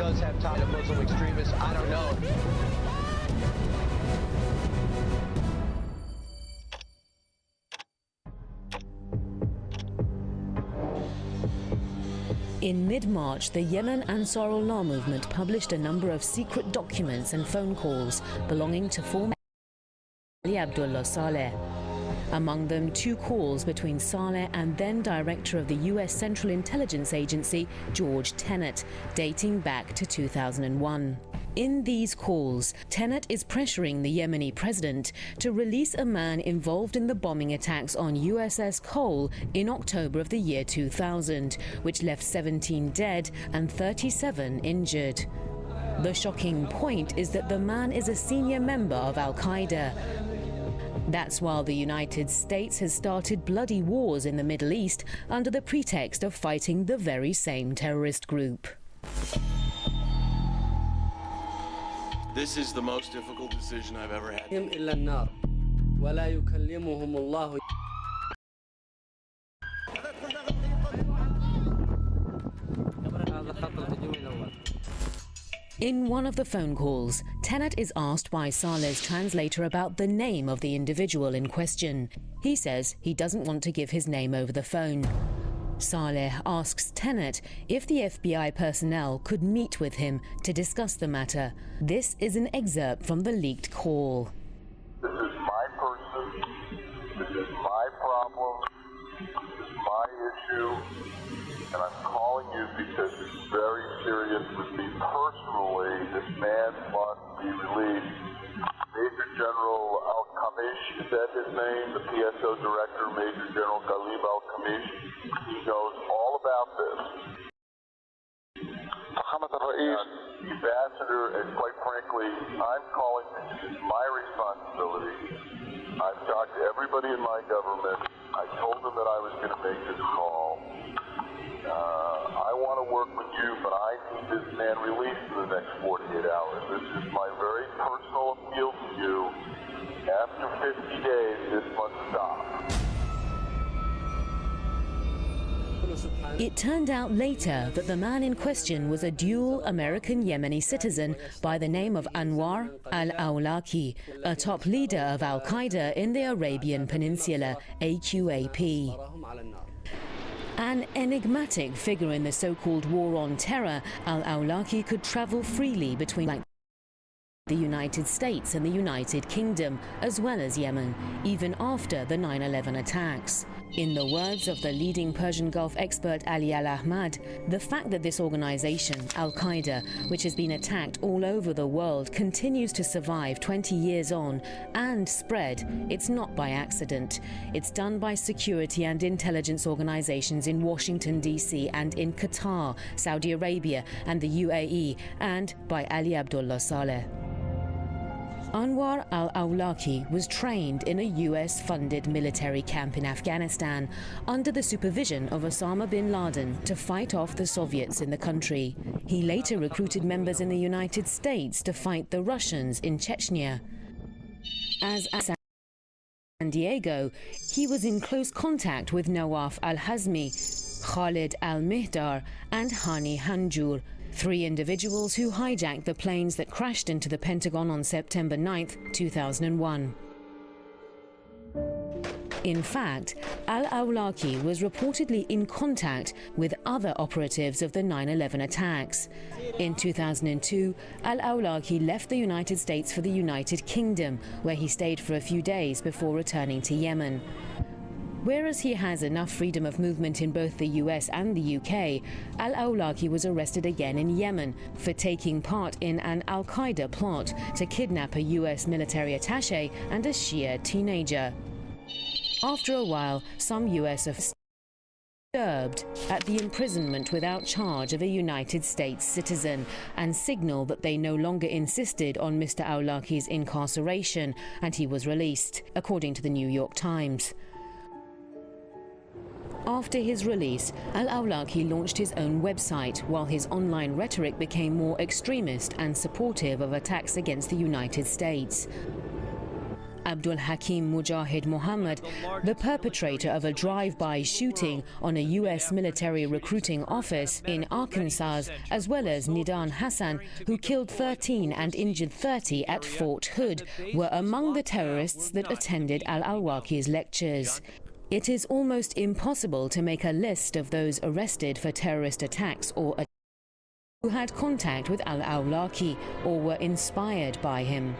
does have ties to Muslim extremists. I don't know. In mid-March, the Yemen Ansar-ullah movement published a number of secret documents and phone calls belonging to former Ali Abdullah Saleh. Among them, 2 calls between Saleh and then director of the US Central Intelligence Agency, George Tenet, dating back to 2001. In these calls, Tenet is pressuring the Yemeni president to release a man involved in the bombing attacks on USS Cole in October of the year 2000, which left 17 dead and 37 injured. The shocking point is that the man is a senior member of al-Qaeda. That's while the United States has started bloody wars in the Middle East under the pretext of fighting the very same terrorist group. This is the most difficult decision I've ever had. In one of the phone calls, Tenet is asked by Saleh's translator about the name of the individual in question. He says he doesn't want to give his name over the phone. Saleh asks Tenet if the FBI personnel could meet with him to discuss the matter. This is an excerpt from the leaked call. This is my person, this is my problem, this is my issue, and I'm calling you because it's very serious with me personally. This man must be released. Major General al-Qamish, is that his name? The PSO director, Major General Ghalib al-Qamish. He knows all about this. Ambassador, and quite frankly, I'm calling this is my responsibility. I've talked to everybody in my government. I told them that I was going to make this call. I want to work with you, but I need this man released in the next 48 hours. This is my very personal appeal to you. After 50 days, this must stop. It turned out later that the man in question was a dual American-Yemeni citizen by the name of Anwar al-Awlaki, a top leader of al-Qaeda in the Arabian Peninsula, AQAP. An enigmatic figure in the so-called war on terror, al-Awlaki could travel freely between the United States and the United Kingdom, as well as Yemen, even after the 9/11 attacks. In the words of the leading Persian Gulf expert Ali al-Ahmad, the fact that this organization, al-Qaeda, which has been attacked all over the world, continues to survive 20 years on and spread, it's not by accident. It's done by security and intelligence organizations in Washington, D.C. and in Qatar, Saudi Arabia and the UAE, and by Ali Abdullah Saleh. Anwar al-Awlaki was trained in a US-funded military camp in Afghanistan under the supervision of Osama bin Laden to fight off the Soviets in the country. He later recruited members in the United States to fight the Russians in Chechnya. As San Diego, he was in close contact with Nawaf al-Hazmi, Khalid al-Mihdar and Hani Hanjour, 3 individuals who hijacked the planes that crashed into the Pentagon on September 9, 2001. In fact, al-Awlaki was reportedly in contact with other operatives of the 9/11 attacks. In 2002, al-Awlaki left the United States for the United Kingdom, where he stayed for a few days before returning to Yemen. Whereas he has enough freedom of movement in both the US and the UK, al-Awlaki was arrested again in Yemen for taking part in an al-Qaeda plot to kidnap a US military attaché and a Shia teenager. After a while, some US officials were disturbed at the imprisonment without charge of a United States citizen and signaled that they no longer insisted on Mr. Awlaki's incarceration, and he was released, according to the New York Times. After his release, al-Awlaki launched his own website, while his online rhetoric became more extremist and supportive of attacks against the United States. Abdul Hakim Mujahid Muhammad, the perpetrator of a drive-by shooting on a U.S. military recruiting office in Arkansas, as well as Nidan Hassan, who killed 13 and injured 30 at Fort Hood, were among the terrorists that attended al-Awlaki's lectures. It is almost impossible to make a list of those arrested for terrorist attacks or who had contact with al-Awlaki or were inspired by him.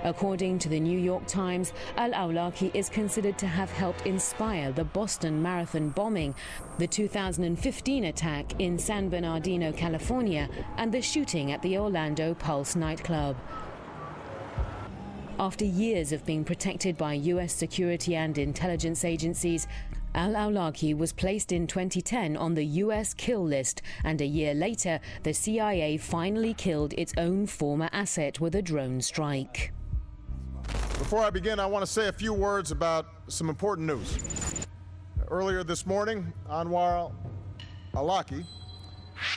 According to the New York Times, al-Awlaki is considered to have helped inspire the Boston Marathon bombing, the 2015 attack in San Bernardino, California, and the shooting at the Orlando Pulse nightclub. After years of being protected by U.S. security and intelligence agencies, al-Awlaki was placed in 2010 on the U.S. kill list, and a year later, the CIA finally killed its own former asset with a drone strike. Before I begin, I want to say a few words about some important news. Earlier this morning, Anwar al-Awlaki,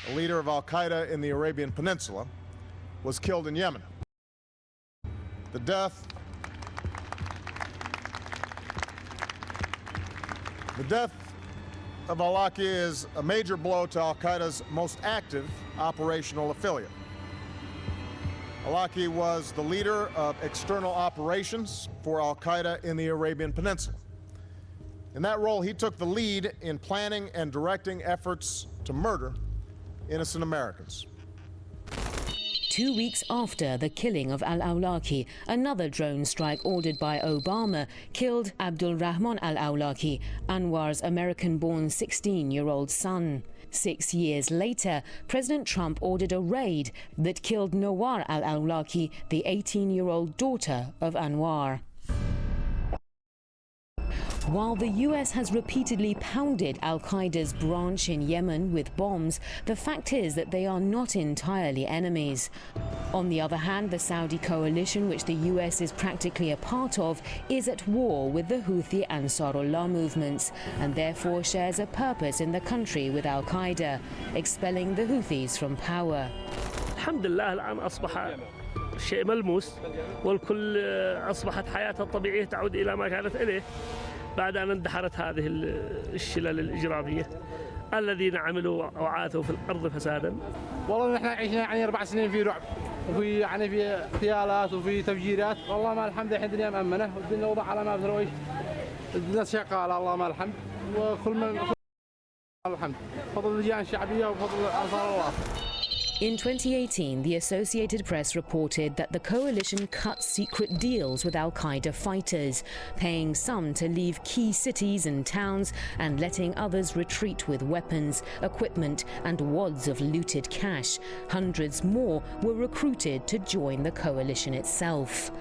a leader of al-Qaeda in the Arabian Peninsula, was killed in Yemen. The death of al-Awlaki is a major blow to al-Qaeda's most active operational affiliate. Al-Awlaki was the leader of external operations for al-Qaeda in the Arabian Peninsula. In that role, he took the lead in planning and directing efforts to murder innocent Americans. 2 weeks after the killing of al-Awlaki, another drone strike ordered by Obama killed Abdul Rahman al-Awlaki, Anwar's American-born 16-year-old son. 6 years later, President Trump ordered a raid that killed Nawar al-Awlaki, the 18-year-old daughter of Anwar. While the U.S. has repeatedly pounded al-Qaeda's branch in Yemen with bombs, the fact is that they are not entirely enemies. On the other hand, the Saudi coalition, which the U.S. is practically a part of, is at war with the Houthi Ansarullah movements and therefore shares a purpose in the country with al-Qaeda, expelling the Houthis from power. الحمد لله الآن أصبح شيء ملموس والكل أصبحت حياتها الطبيعية تعود إلى ما كانت إليه بعد أن اندحرت هذه الشلل الإجرامية الذين عملوا وعاثوا في الأرض فسادا. والله نحن عشنا 4 سنين في رعب وفي في اغتيالات وفي تفجيرات، والله ما الحمد الحين الدنيا مأمنة والدنيا وضع على ما بترويش، الناس شغالة الله ما الحمد، وكل من الحمد بفضل اللجان الشعبية وبفضل أنصار الله. In 2018, the Associated Press reported that the coalition cut secret deals with al-Qaeda fighters, paying some to leave key cities and towns and letting others retreat with weapons, equipment and wads of looted cash. Hundreds more were recruited to join the coalition itself.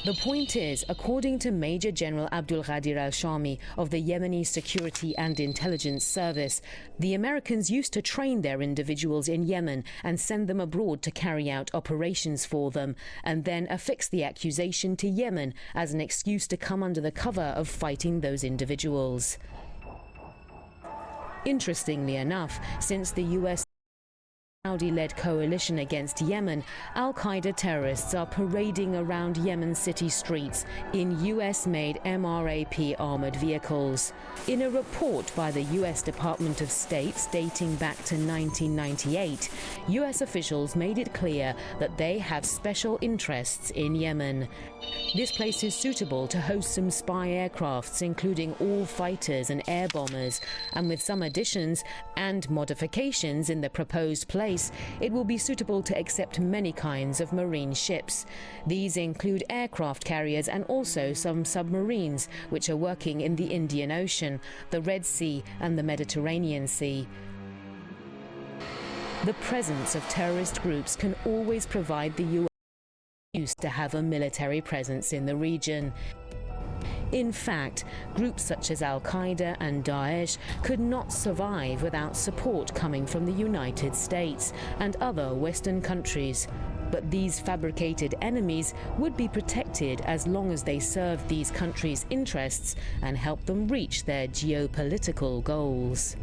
The point is, according to Major General Abdul Ghadir al-Shami of the Yemeni Security and Intelligence Service, the Americans used to train their individuals in Yemen and send them abroad to carry out operations for them, and then affix the accusation to Yemen as an excuse to come under the cover of fighting those individuals. Interestingly enough, since the U.S. Saudi-led coalition against Yemen, al-Qaeda terrorists are parading around Yemen city streets in US-made MRAP armored vehicles. In a report by the US Department of State dating back to 1998, US officials made it clear that they have special interests in Yemen. This place is suitable to host some spy aircrafts, including all fighters and air bombers, and with some additions and modifications in the proposed place, it will be suitable to accept many kinds of marine ships. These include aircraft carriers and also some submarines, which are working in the Indian Ocean, the Red Sea and the Mediterranean Sea. The presence of terrorist groups can always provide the US used to have a military presence in the region. In fact, groups such as al-Qaeda and Daesh could not survive without support coming from the United States and other Western countries. But these fabricated enemies would be protected as long as they served these countries' interests and helped them reach their geopolitical goals.